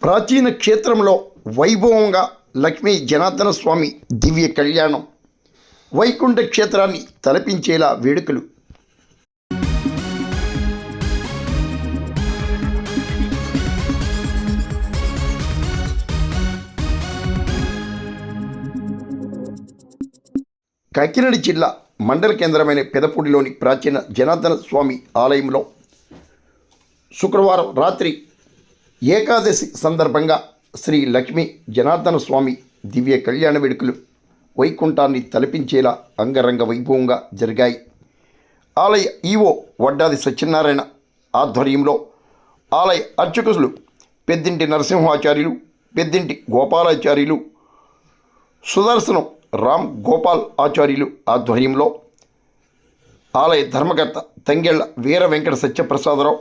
ప్రాచీన క్షేత్రంలో వైభవంగా లక్ష్మీ జనార్దన స్వామి దివ్య కళ్యాణం, వైకుంఠ క్షేత్రాన్ని తలపించేలా వేడుకలు. కాకినాడ జిల్లా మండల కేంద్రమైన పెదపూడిలోని ప్రాచీన జనార్దన స్వామి ఆలయంలో శుక్రవారం రాత్రి ఏకాదశి సందర్భంగా శ్రీ లక్ష్మీ జనార్దన స్వామి దివ్య కళ్యాణ వేడుకలు వైకుంఠాన్ని తలపించేలా అంగరంగ వైభవంగా జరిగాయి. ఆలయ ఈవో వడ్డాది సత్యనారాయణ ఆధ్వర్యంలో ఆలయ అర్చకులు పెద్దింటి నరసింహాచార్యులు, పెద్దింటి గోపాలాచార్యులు, సుదర్శనం రామ్ గోపాల్ ఆచార్యులు ఆధ్వర్యంలో ఆలయ ధర్మకర్త తంగెళ్ల వీర వెంకట సత్యప్రసాదరావు,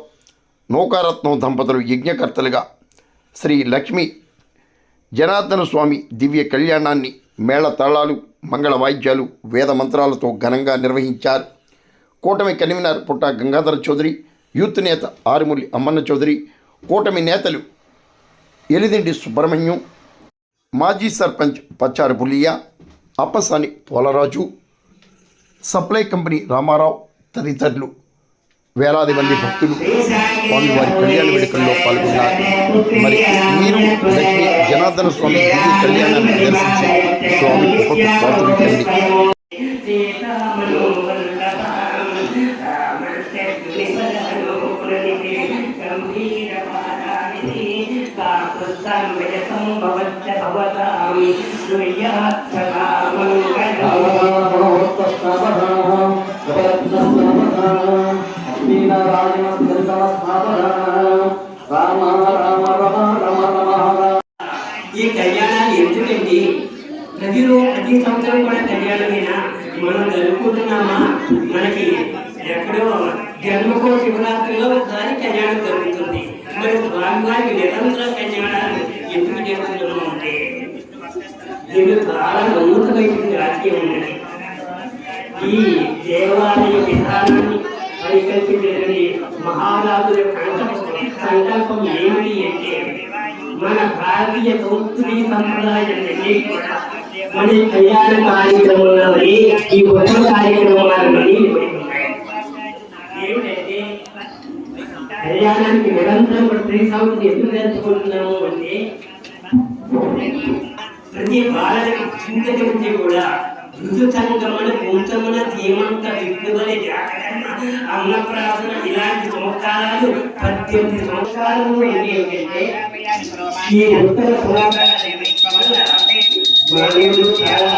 నౌకారత్నం దంపతులు యజ్ఞకర్తలుగా శ్రీ లక్ష్మీ జనార్దన స్వామి దివ్య కళ్యాణాన్ని మేళ తాళాలు, మంగళ వాయిద్యాలు, వేద మంత్రాలతో ఘనంగా నిర్వహించారు. కూటమి కన్వీనర్ పుట్ట గంగాధర చౌదరి, యూత్ నేత ఆరుమూలి అమ్మన్న చౌదరి, కూటమి నేతలు ఎలిదిండి సుబ్రహ్మణ్యం, మాజీ సర్పంచ్ పచ్చారు బుల్లియా, అప్పసాని పోలరాజు, సప్లై కంపెనీ రామారావు తదితరులు వేలాది మంది భక్తులు స్వామివారి కళ్యాణ వేడుకల్లో పాల్గొన్నారు. మరి మీరు లక్ష్మీ జనార్దన స్వామి దివ్య కళ్యాణాన్ని దర్శించి స్వామి కృపకు పాత్రలు కండి. ఈ కళ్యాణాలు ఎందుకండి? ప్రతి సంవత్సరం కూడా కళ్యాణమేనా మనం జరుపుకుంటున్నామా? మనకి ఎక్కడో జన్మకో శివరాత్రిలో ఒకసారి కళ్యాణం జరుగుతుంది. మరి స్వామివారికి నిరంతరం కళ్యాణాలు ఎందుకు చేస్తున్నాము అంటే దీనికి చాలా నమ్మకమైనటువంటి రాజ్యం ఉన్నది. ఈ దేవాలయ విధానాన్ని పరికల్పించినటువంటి మహారాజుల సంకల్పం ఏమిటి అంటే మన భారతీయ సంస్కృతి సంప్రదాయాన్ని మన కళ్యాణ కార్యక్రమాలని ఈ ఉత్సవ కార్యక్రమాలని ఏమిటంటే కళ్యాణానికి నిరంతరం ప్రతి సంవత్సరం ఎందుకు జరుపుకుంటున్నాము అంటే ప్రతి బాలకి చింతకి నుంచి కూడా ఋతు సంగమన, కుంచమన, ధీమంత, విష్ణువని, వ్యాకరణ, అన్నప్రాసన ఇలాంటి సంస్కారాలు 18 సంస్కారాలు ఏంటంటే ఈ ఉత్తర పురాతన చాలా